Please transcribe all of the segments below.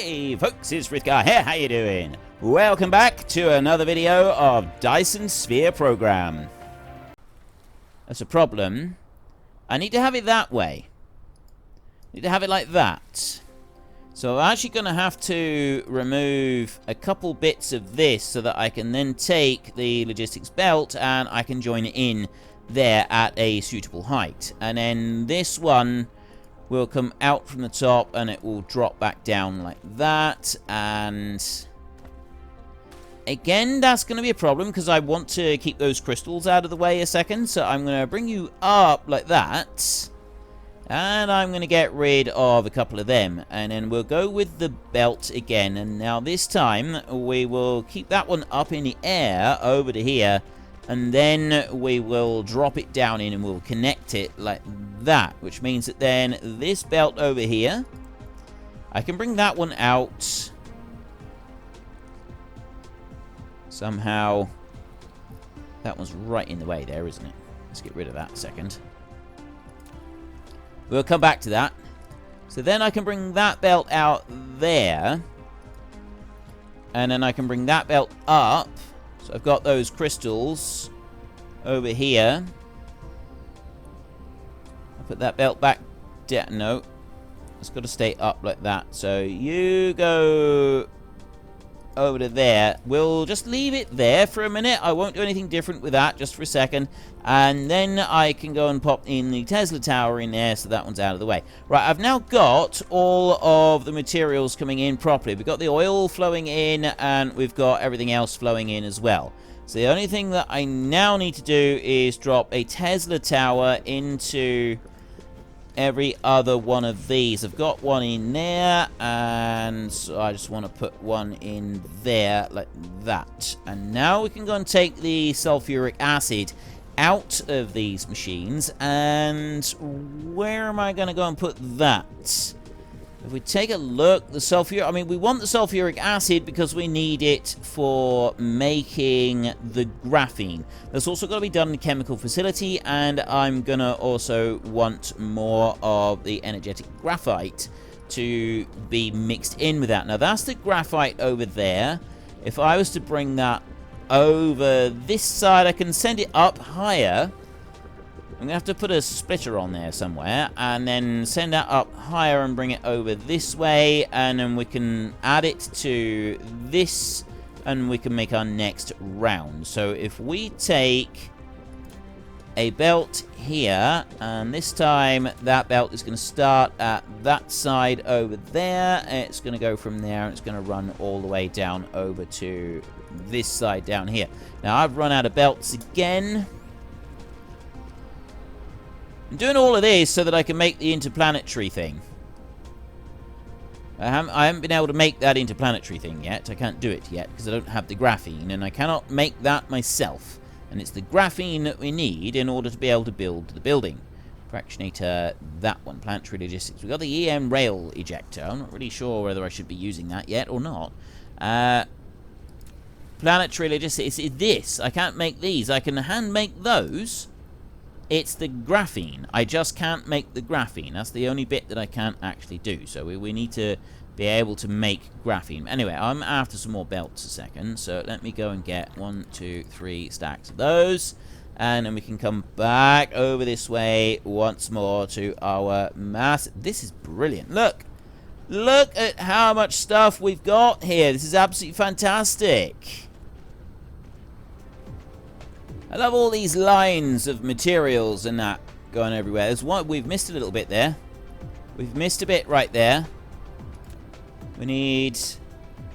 Hey folks, it's Frithgar here, how you doing? Welcome back to another video of Dyson Sphere Program. That's a problem. I need to have it that way. I need to have it like that. So I'm actually going to have to remove a couple bits of this so that I can then take the logistics belt and I can join it in there at a suitable height. And then this one will come out from the top and it will drop back down like that. And again, that's going to be a problem because I want to keep those crystals out of the way a second. So I'm going to bring you up like that. And I'm going to get rid of a couple of them. And then we'll go with the belt again. And now this time we will keep that one up in the air over to here. And then we will drop it down in and we'll connect it like that. Which means that then this belt over here, I can bring that one out. Somehow, that one's right in the way there, isn't it? Let's get rid of that a second. We'll come back to that. So then I can bring that belt out there. And then I can bring that belt up. So I've got those crystals over here. I'll put that belt back down. No, it's got to stay up like that. So you go over to there. We'll just leave it there for a minute. I won't do anything different with that just for a second. And then I can go and pop in the Tesla tower in there so that one's out of the way. Right, I've now got all of the materials coming in properly. We've got the oil flowing in and we've got everything else flowing in as well. So the only thing that I now need to do is drop a Tesla tower into every other one of these. I've got one in there, and so I just want to put one in there like that. And now we can go and take the sulfuric acid out of these machines. And where am I going to go and put that? If we take a look, the sulfuric, I mean, we want the sulfuric acid because we need it for making the graphene. That's also got to be done in a chemical facility, and I'm going to also want more of the energetic graphite to be mixed in with that. Now, that's the graphite over there. If I was to bring that over this side, I can send it up higher. I'm going to have to put a splitter on there somewhere and then send that up higher and bring it over this way, and then we can add it to this and we can make our next round. So if we take a belt here, and this time that belt is going to start at that side over there, it's going to go from there and it's going to run all the way down over to this side down here. Now I've run out of belts again. I'm doing all of this so that I can make the interplanetary thing. I haven't been able to make that interplanetary thing yet. I can't do it yet because I don't have the graphene, and I cannot make that myself. And it's the graphene that we need in order to be able to build the building. Fractionator, that one, planetary logistics. We've got the EM rail ejector. I'm not really sure whether I should be using that yet or not. Planetary logistics is this. I can't make these. I can hand make those. It's the graphene. I just can't make the graphene. That's the only bit that I can't actually do. So we need to be able to make graphene. Anyway, I'm after some more belts a second. So let me go and get 1, 2, 3 stacks of those. And then we can come back over this way once more to our mass. This is brilliant. Look. Look at how much stuff we've got here. This is absolutely fantastic. I love all these lines of materials and that going everywhere. There's one, we've missed a little bit there. We've missed a bit right there. We need...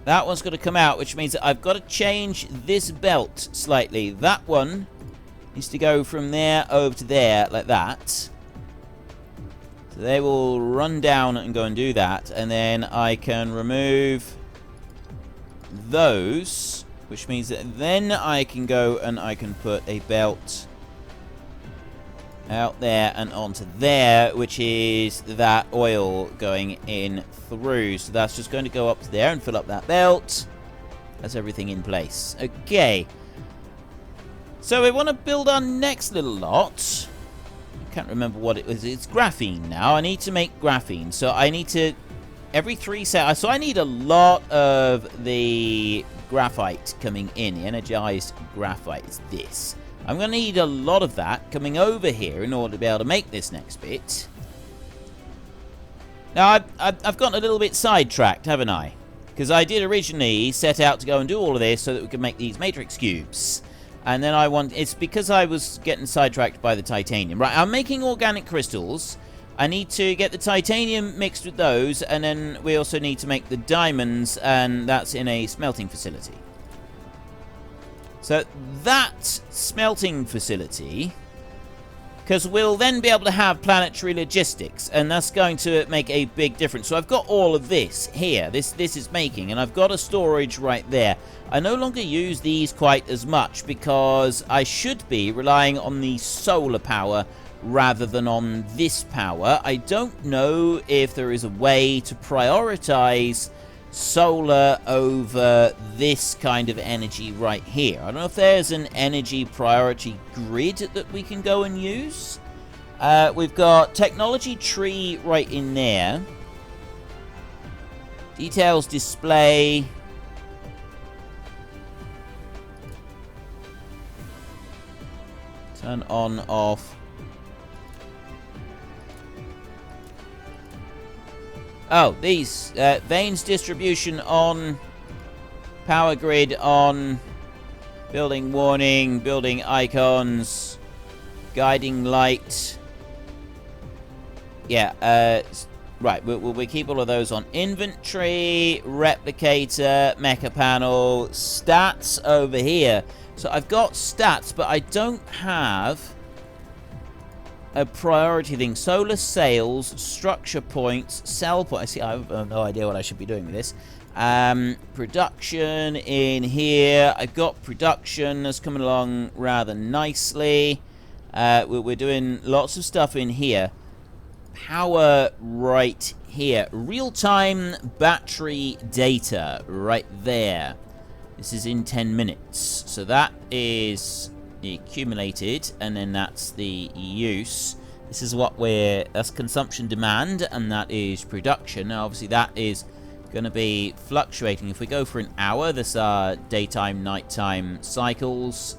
that one's got to come out, which means that I've got to change this belt slightly. That one needs to go from there over to there, like that. So they will run down and go and do that. And then I can remove those, which means that then I can go and I can put a belt out there and onto there, which is that oil going in through. So that's just going to go up to there and fill up that belt. That's everything in place. Okay. So we want to build our next little lot. I can't remember what it was. It's graphene now. I need to make graphene. So I need to every 3 seconds. So I need a lot of the graphite coming in. The energized graphite is this. I'm going to need a lot of that coming over here in order to be able to make this next bit. Now, I've gotten a little bit sidetracked, haven't I? Because I did originally set out to go and do all of this so that we could make these matrix cubes. And then it's because I was getting sidetracked by the titanium. Right, I'm making organic crystals. I need to get the titanium mixed with those, and then we also need to make the diamonds, and that's in a smelting facility. So that smelting facility, because we'll then be able to have planetary logistics, and that's going to make a big difference. So I've got all of this here. This is making, and I've got a storage right there. I no longer use these quite as much because I should be relying on the solar power rather than on this power. I don't know if there is a way to prioritize solar over this kind of energy right here. I don't know if there's an energy priority grid that we can go and use. We've got technology tree right in there. Details display. Turn on, off. Oh, these. Veins distribution on. Power grid on. Building warning. Building icons. Guiding light. Yeah, right, we'll keep all of those on. Inventory. Replicator. Mecha panel. Stats over here. So I've got stats, but I don't have a priority thing. Solar sails, structure points, cell points. See, I have no idea what I should be doing with this. Production in here. I've got production that's coming along rather nicely. We're doing lots of stuff in here. Power right here. Real-time battery data right there. This is in 10 minutes. So that is the accumulated, and then that's the use. This is what that's consumption demand, and that is production. Now, obviously, that is going to be fluctuating. If we go for an hour, this are daytime, nighttime cycles.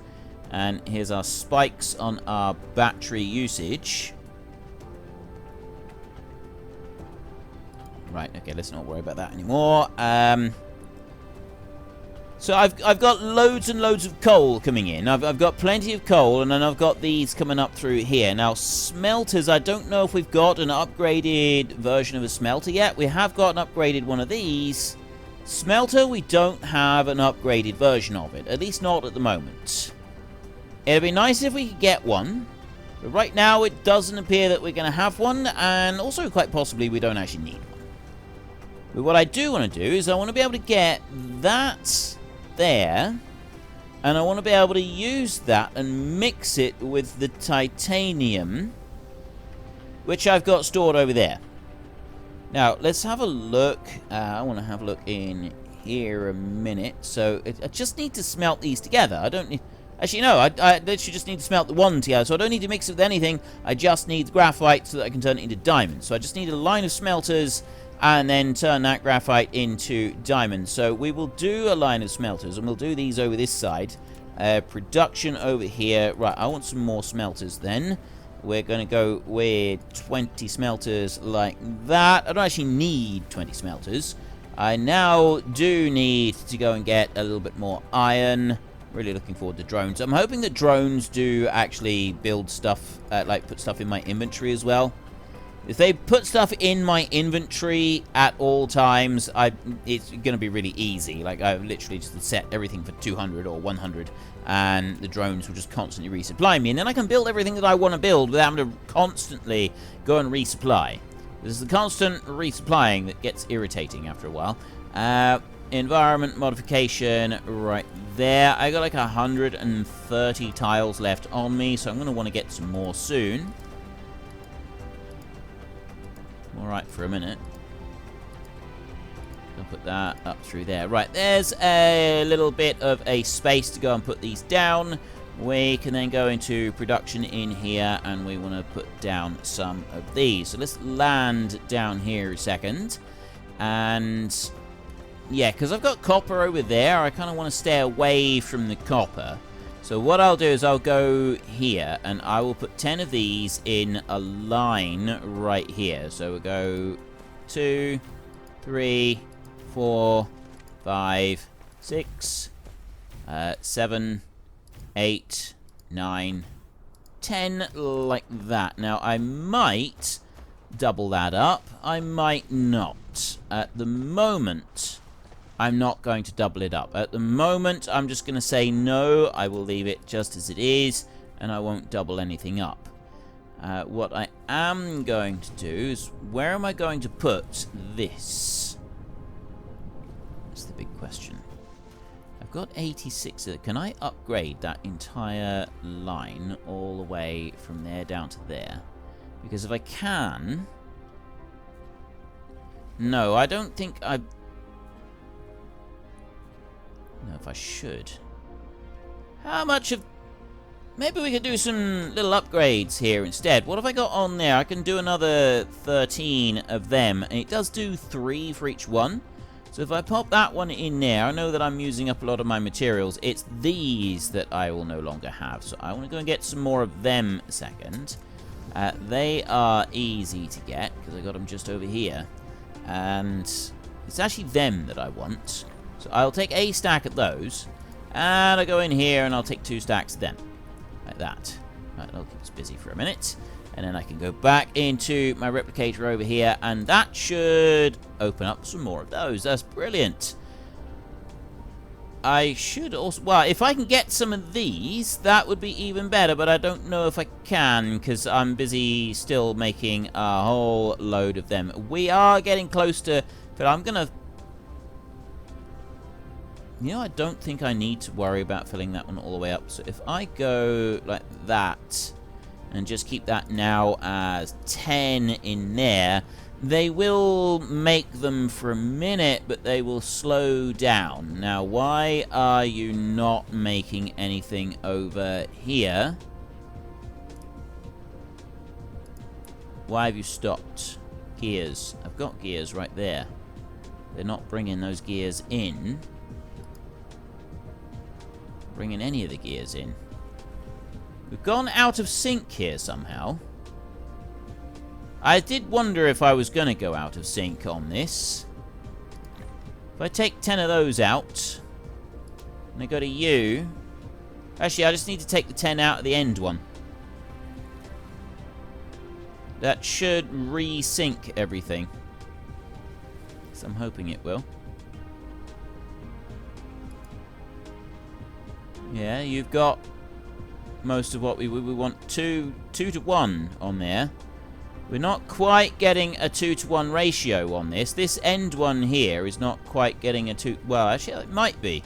And here's our spikes on our battery usage. Right, okay, let's not worry about that anymore. So I've got loads and loads of coal coming in. I've got plenty of coal, and then I've got these coming up through here. Now, smelters, I don't know if we've got an upgraded version of a smelter yet. We have got an upgraded one of these. Smelter, we don't have an upgraded version of it. At least not at the moment. It'd be nice if we could get one. But right now, it doesn't appear that we're going to have one. And also, quite possibly, we don't actually need one. But what I do want to do is I want to be able to get that there, and I want to be able to use that and mix it with the titanium, which I've got stored over there. Now, let's have a look. I want to have a look in here a minute. So, I just need to smelt these together. I don't need... Actually, no, I literally just need to smelt the one together. So, I don't need to mix it with anything. I just need graphite so that I can turn it into diamonds. So, I just need a line of smelters and then turn that graphite into diamonds. So we will do a line of smelters, and we'll do these over this side. Production over here. Right, I want some more smelters then. We're going to go with 20 smelters like that. I don't actually need 20 smelters. I now do need to go and get a little bit more iron. Really looking forward to drones. I'm hoping that drones do actually build stuff, like put stuff in my inventory as well. If they put stuff in my inventory at all times, it's going to be really easy. Like, I've literally just set everything for 200 or 100, and the drones will just constantly resupply me. And then I can build everything that I want to build without having to constantly go and resupply. This is the constant resupplying that gets irritating after a while. Environment modification right there. I got like 130 tiles left on me, so I'm going to want to get some more soon. Alright, for a minute. I'll put that up through there. Right, there's a little bit of a space to go and put these down. We can then go into production in here, and we want to put down some of these. So let's land down here a second. And yeah, because I've got copper over there, I kind of want to stay away from the copper. So what I'll do is I'll go here, and I will put 10 of these in a line right here. So we'll go 2, 3, 4, 5, 6, 7, 8, 9, 10, like that. Now, I might double that up. I might not. At the moment, I'm not going to double it up. At the moment, I'm just going to say no. I will leave it just as it is, and I won't double anything up. What I am going to do is, where am I going to put this? That's the big question. I've got 86. Can I upgrade that entire line all the way from there down to there? Because if I can... No, I don't think I... No, if I should. How much of... Maybe we could do some little upgrades here instead. What have I got on there? I can do another 13 of them. And it does do 3 for each one. So if I pop that one in there, I know that I'm using up a lot of my materials. It's these that I will no longer have. So I want to go and get some more of them a second. They are easy to get because I got them just over here. And it's actually them that I want. So I'll take a stack of those. And I'll go in here and I'll take 2 stacks of them. Like that. Right, that'll keep us busy for a minute. And then I can go back into my replicator over here, and that should open up some more of those. That's brilliant. I should also... Well, if I can get some of these, that would be even better, but I don't know if I can, because I'm busy still making a whole load of them. We are getting close to... But I'm going to... You know, I don't think I need to worry about filling that one all the way up. So if I go like that... and just keep that now as 10 in there, they will make them for a minute, but they will slow down. Now, why are you not making anything over here? Why have you stopped? Gears. I've got gears right there. They're not bringing those gears in. Bringing any of the gears in. We've gone out of sync here somehow. I did wonder if I was going to go out of sync on this. If I take 10 of those out, and I go to you... Actually, I just need to take the 10 out of the end one. That should re-sync everything. So I'm hoping it will. Yeah, you've got... most of what we want. 2 to 1 on there. We're not quite getting a 2 to 1 ratio on this. This end one here is not quite getting a 2... Well, actually, it might be.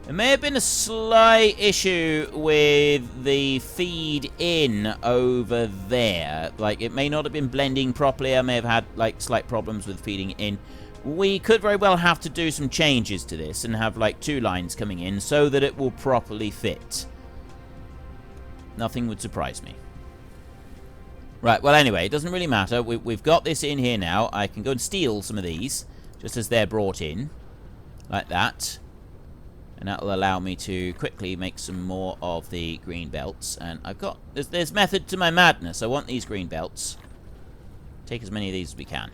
There may have been a slight issue with the feed in over there. Like, it may not have been blending properly. I may have had, like, slight problems with feeding in. We could very well have to do some changes to this and have, like, 2 lines coming in so that it will properly fit. Nothing would surprise me. Right, well, anyway, it doesn't really matter. We've got this in here now. I can go and steal some of these, just as they're brought in. Like that. And that will allow me to quickly make some more of the green belts. And I've got... There's method to my madness. I want these green belts. Take as many of these as we can.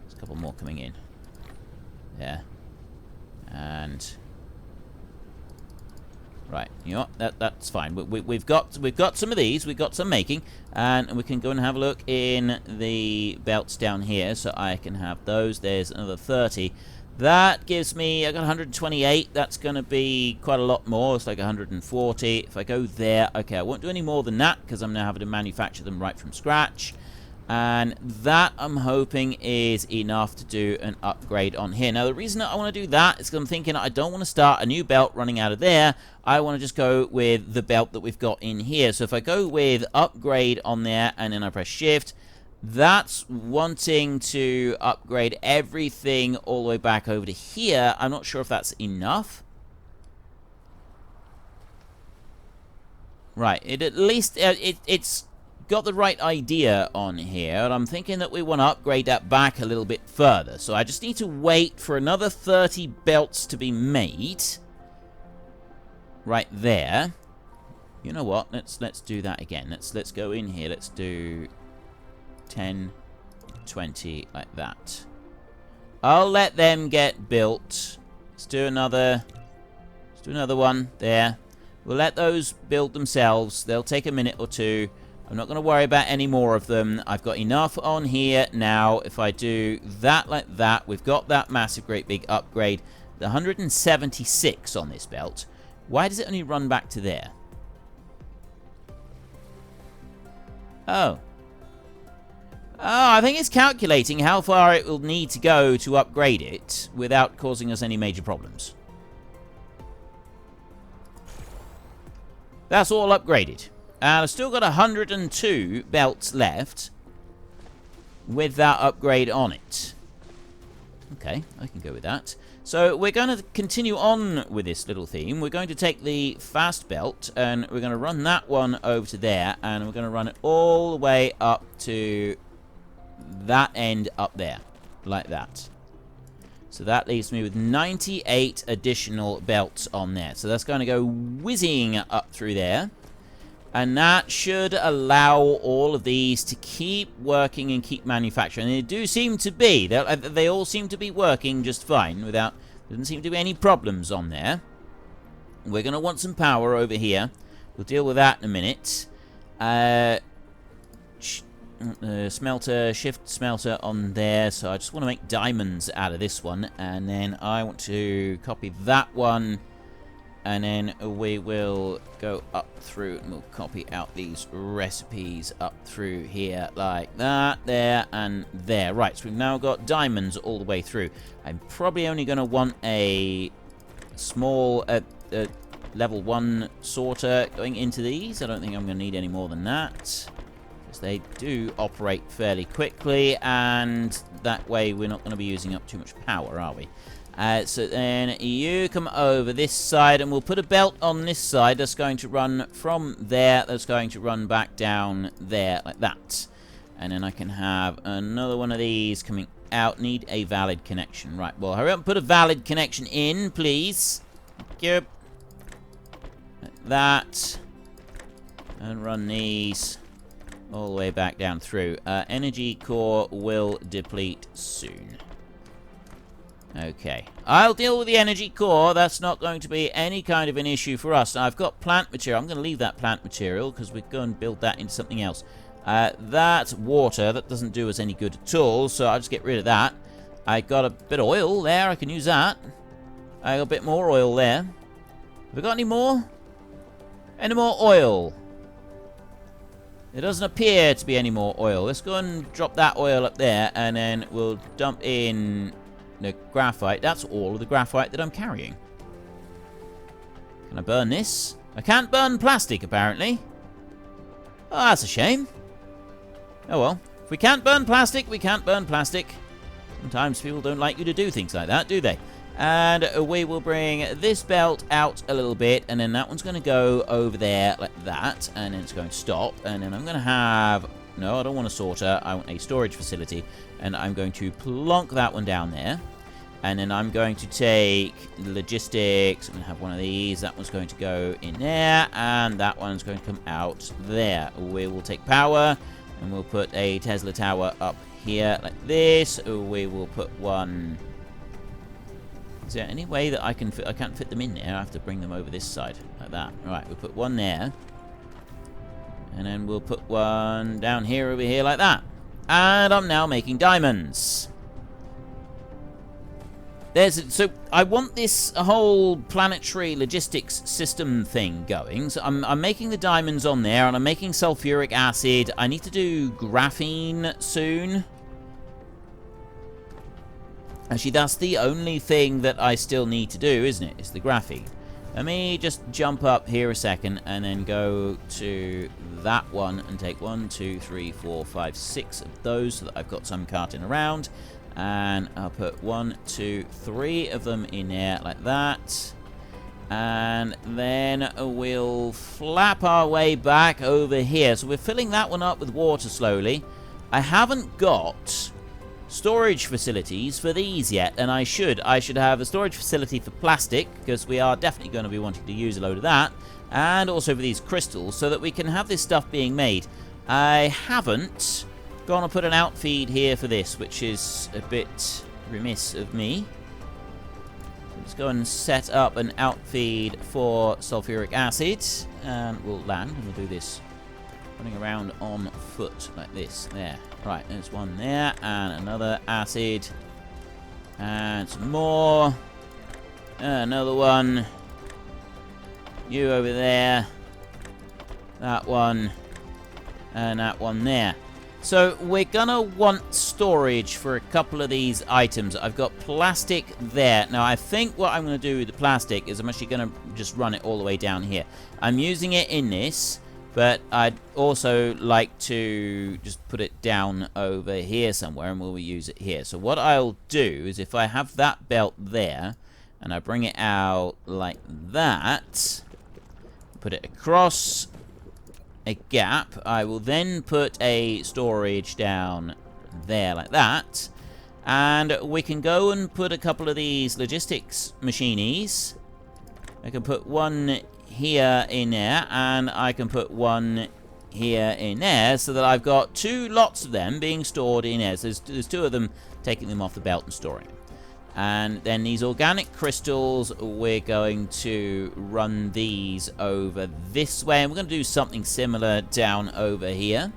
There's a couple more coming in. There. And... Right, you know what? That's fine. We've got some of these. We've got some making, and we can go and have a look in the belts down here. So I can have those. There's another 30. That gives me... I got 128. That's going to be quite a lot more. It's like 140. If I go there, okay, I won't do any more than that because I'm now having to manufacture them right from scratch. And that, I'm hoping, is enough to do an upgrade on here. Now, the reason that I want to do that is because I'm thinking I don't want to start a new belt running out of there. I want to just go with the belt that we've got in here. So if I go with upgrade on there and then I press shift, that's wanting to upgrade everything all the way back over to here. I'm not sure if that's enough. Right, it at least... it's got the right idea on here, and I'm thinking that we want to upgrade that back a little bit further. So I just need to wait for another 30 belts to be made. Right there. You know what? Let's do that again. Let's go in here. Let's do 10, 20, like that. I'll let them get built. Let's do another one there. We'll let those build themselves. They'll take a minute or two. I'm not going to worry about any more of them. I've got enough on here now. If I do that like that, we've got that massive, great big upgrade. The 176 on this belt. Why does it only run back to there? Oh. Oh, I think it's calculating how far it will need to go to upgrade it without causing us any major problems. That's all upgraded. And I've still got 102 belts left with that upgrade on it. Okay, I can go with that. So we're going to continue on with this little theme. We're going to take the fast belt and we're going to run that one over to there, and we're going to run it all the way up to that end up there, like that. So that leaves me with 98 additional belts on there. So that's going to go whizzing up through there. And that should allow all of these to keep working and keep manufacturing. And they do seem to be. They all seem to be working just fine without... There doesn't seem to be any problems on there. We're going to want some power over here. We'll deal with that in a minute. Smelter, shift smelter on there. So I just want to make diamonds out of this one. And then I want to copy that one. And then we will go up through and we'll copy out these recipes up through here like that, there, and there. Right, so we've now got diamonds all the way through. I'm probably only going to want a small level 1 sorter going into these. I don't think I'm going to need any more than that, because they do operate fairly quickly, and that way we're not going to be using up too much power, are we? So then you come over this side, and we'll put a belt on this side that's going to run from there, that's going to run back down there, like that. And then I can have another one of these coming out. Need a valid connection. Right, well, hurry up and put a valid connection in, please. Thank you. Like that. And run these all the way back down through. Energy core will deplete soon. Okay, I'll deal with the energy core. That's not going to be any kind of an issue for us. Now, I've got plant material. I'm going to leave that plant material because we're going to build that into something else. That's water. That doesn't do us any good at all, so I'll just get rid of that. I got a bit of oil there. I can use that. I got a bit more oil there. Have we got any more? Any more oil? There doesn't appear to be any more oil. Let's go and drop that oil up there, and then we'll dump in... the graphite. That's all of the graphite that I'm carrying. Can I burn this? I can't burn plastic, apparently. Oh, that's a shame. Oh well. If we can't burn plastic, we can't burn plastic. Sometimes people don't like you to do things like that, do they? And we will bring this belt out a little bit, and then that one's going to go over there like that, and then it's going to stop, and then I'm going to have... No, I don't want a sorter. I want a storage facility. And I'm going to plonk that one down there. And then I'm going to take the logistics. I'm going to have one of these. That one's going to go in there. And that one's going to come out there. We will take power. And we'll put a Tesla tower up here like this. We will put one... Is there any way that I can fit... I can't fit them in there. I have to bring them over this side like that. Alright, we'll put one there. And then we'll put one down here over here like that. And I'm now making diamonds. So I want this whole planetary logistics system thing going. So I'm making the diamonds on there, and I'm making sulfuric acid. I need to do graphene soon. Actually, that's the only thing that I still need to do, isn't it? It's the graphene. Let me just jump up here a second and then go to that one and take 1, 2, 3, 4, 5, 6 of those so that I've got some carting around. And I'll put 1, 2, 3 of them in there like that. And then we'll flap our way back over here. So we're filling that one up with water slowly. I haven't got storage facilities for these yet, and I should have a storage facility for plastic, because we are definitely going to be wanting to use a load of that, and also for these crystals, so that we can have this stuff being made. I haven't gone to put an outfeed here for this, which is a bit remiss of me. Let's go and set up an outfeed for sulfuric acid, and we'll land, and we'll do this running around on foot like this. There. Right, there's one there, and another acid, and some more, another one, you over there, that one, and that one there. So we're gonna want storage for a couple of these items. I've got plastic there. Now I think what I'm gonna do with the plastic is I'm actually gonna just run it all the way down here. I'm using it in this, but I'd also like to just put it down over here somewhere, and we'll use it here. So what I'll do is, if I have that belt there, and I bring it out like that, put it across a gap, I will then put a storage down there like that, and we can go and put a couple of these logistics machinies. I can put one here in there, and I can put one here in there, so that I've got two lots of them being stored in there. So there's two of them, taking them off the belt and storing them. And then these organic crystals, we're going to run these over this way, and we're going to do something similar down over here.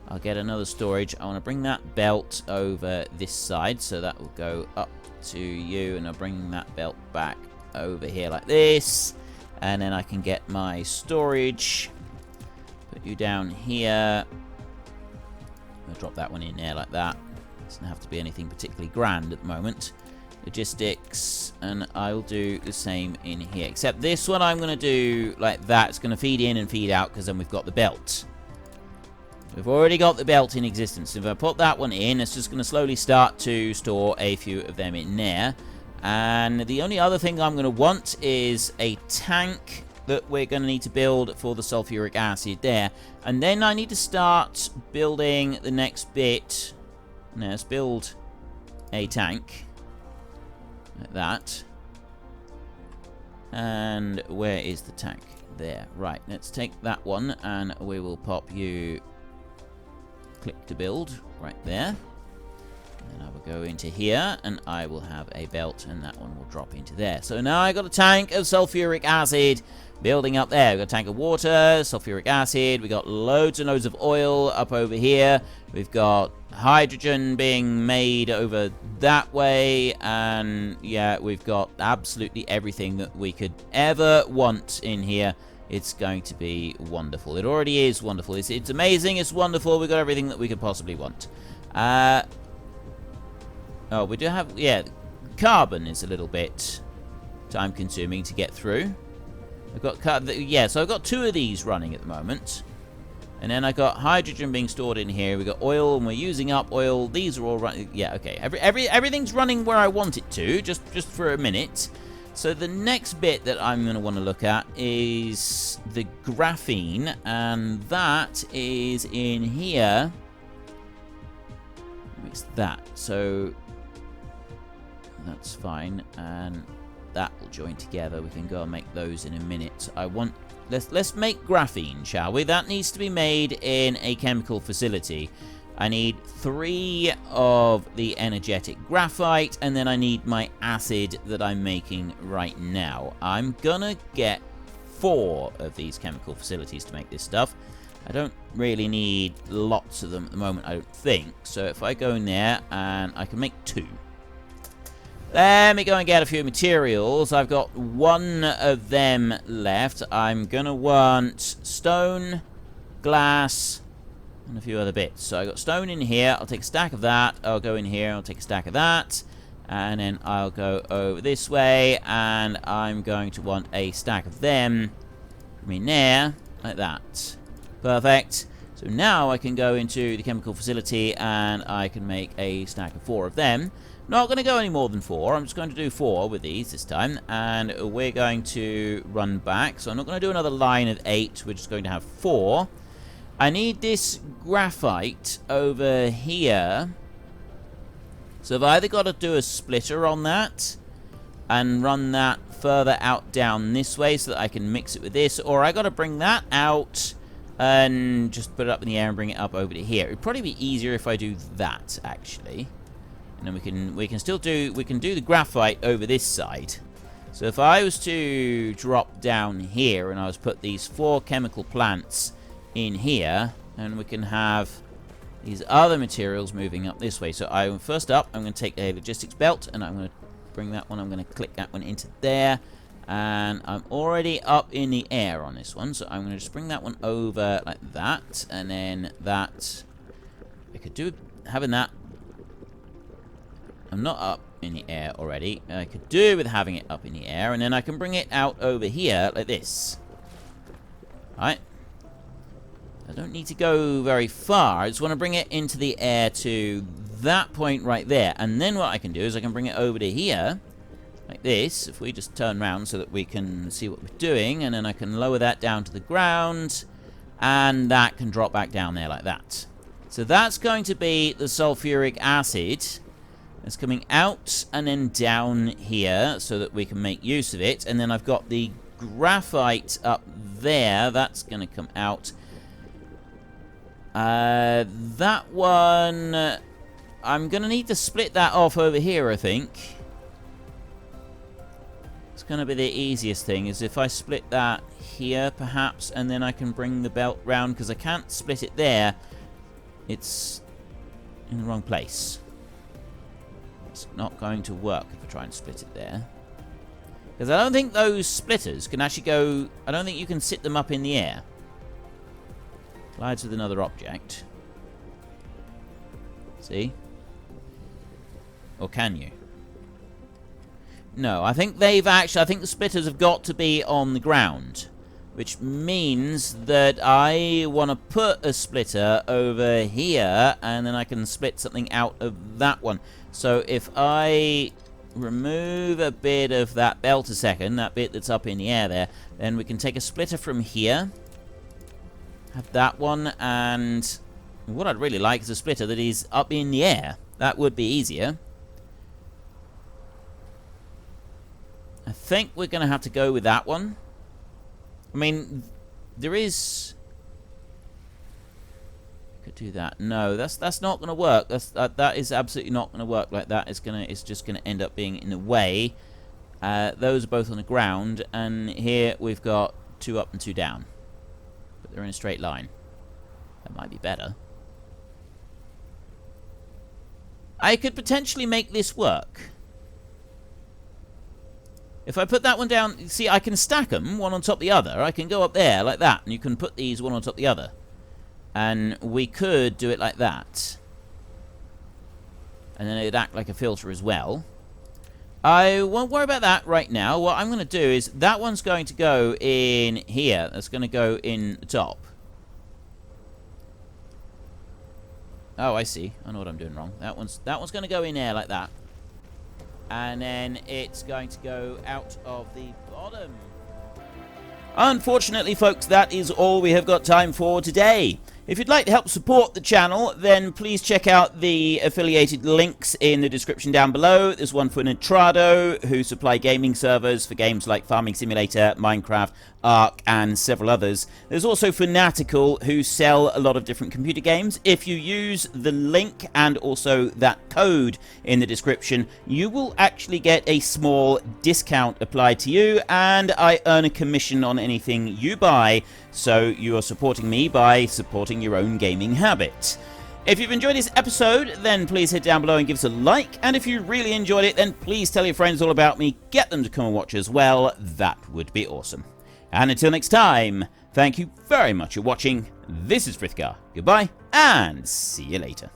I'll get another storage. I want to bring that belt over this side, so that will go up to you, and I'll bring that belt back over here like this. And then I can get my storage. Put you down here. I'll drop that one in there like that. Doesn't have to be anything particularly grand at the moment. Logistics, and I'll do the same in here. Except this one I'm going to do like that. It's going to feed in and feed out, because then we've got the belt. We've already got the belt in existence. If I put that one in, it's just going to slowly start to store a few of them in there. And the only other thing I'm going to want is a tank that we're going to need to build for the sulfuric acid there. And then I need to start building the next bit. Now, let's build a tank. Like that. And where is the tank? There. Right, let's take that one, and we will pop you. Click to build right there. And I will go into here, and I will have a belt, and that one will drop into there. So now I got a tank of sulfuric acid building up there. We've got a tank of water, sulfuric acid. We've got loads and loads of oil up over here. We've got hydrogen being made over that way. And yeah, we've got absolutely everything that we could ever want in here. It's going to be wonderful. It already is wonderful. It's amazing. It's wonderful. We've got everything that we could possibly want. Oh, we do have, yeah, carbon is a little bit time-consuming to get through. I've got, yeah, so I've got two of these running at the moment. And then I got hydrogen being stored in here. We got oil, and we're using up oil. These are all running. Yeah, okay. Everything's running where I want it to, just for a minute. So the next bit that I'm going to want to look at is the graphene, and that is in here. It's that. So that's fine, and that will join together. We can go and make those in a minute. Let's make graphene, shall we? That needs to be made in a chemical facility. I need 3 of the energetic graphite, and then I need my acid that I'm making right now. I'm gonna get 4 of these chemical facilities to make this stuff. I don't really need lots of them at the moment, I don't think. So if I go in there, and I can make 2. Let me go and get a few materials. I've got 1 of them left. I'm going to want stone, glass, and a few other bits. So I got stone in here. I'll take a stack of that. I'll go in here. I'll take a stack of that. And then I'll go over this way. And I'm going to want a stack of them from in there, like that. Perfect. So now I can go into the chemical facility, and I can make a stack of 4 of them. Not going to go any more than 4. I'm just going to do 4 with these this time. And we're going to run back. So I'm not going to do another line of 8. We're just going to have 4. I need this graphite over here. So I've either got to do a splitter on that and run that further out down this way so that I can mix it with this, or I got to bring that out and just put it up in the air and bring it up over to here. It'd probably be easier if I do that, actually. And then we can still do the graphite over this side. So if I was to drop down here and I was put these 4 chemical plants in here, and we can have these other materials moving up this way. So first up, I'm going to take a logistics belt, and I'm going to bring that one. I'm going to click that one into there, and I'm already up in the air on this one. So I'm going to just bring that one over like that, and then that. I could do having that. I'm not up in the air already. I could do with having it up in the air, and then I can bring it out over here like this. All right. I don't need to go very far. I just want to bring it into the air to that point right there. And then what I can do is I can bring it over to here, like this. If we just turn around so that we can see what we're doing. And then I can lower that down to the ground. And that can drop back down there like that. So that's going to be the sulfuric acid. It's coming out and then down here so that we can make use of it. And then I've got the graphite up there. That's going to come out. That one, I'm going to need to split that off over here, I think. It's going to be the easiest thing, is if I split that here, perhaps, and then I can bring the belt round, because I can't split it there. It's in the wrong place. It's not going to work if I try and split it there. Because I don't think those splitters can actually go, I don't think you can sit them up in the air. Collides with another object. See? Or can you? No, I think they've actually... I think the splitters have got to be on the ground. Which means that I want to put a splitter over here, and then I can split something out of that one. So if I remove a bit of that belt a second, that bit that's up in the air there, then we can take a splitter from here. Have that one, and what I'd really like is a splitter that is up in the air. That would be easier. I think we're going to have to go with that one. I mean, there is... Could do that. No, that's not going to work. That is absolutely not going to work like that. It's just going to end up being in the way. Those are both on the ground, and here we've got 2 up and 2 down. They're in a straight line. That might be better. I could potentially make this work. If I put that one down... See, I can stack them, one on top of the other. I can go up there like that, and you can put these one on top of the other. And we could do it like that. And then it'd act like a filter as well. I won't worry about that right now. What I'm going to do is that one's going to go in here. That's going to go in the top. Oh, I see. I know what I'm doing wrong. That one's going to go in there like that. And then it's going to go out of the bottom. Unfortunately, folks, that is all we have got time for today. If you'd like to help support the channel, then please check out the affiliated links in the description down below. There's one for Nitrado, who supply gaming servers for games like Farming Simulator, Minecraft, Ark, and several others. There's also Fanatical, who sell a lot of different computer games. If you use the link and also that code in the description, you will actually get a small discount applied to you, and I earn a commission on anything you buy, so you are supporting me by supporting your own gaming habit. If you've enjoyed this episode, then please head down below and give us a like, and if you really enjoyed it, then please tell your friends all about me, get them to come and watch as well. That would be awesome. And until next time, thank you very much for watching. This is Frithgar. Goodbye, and see you later.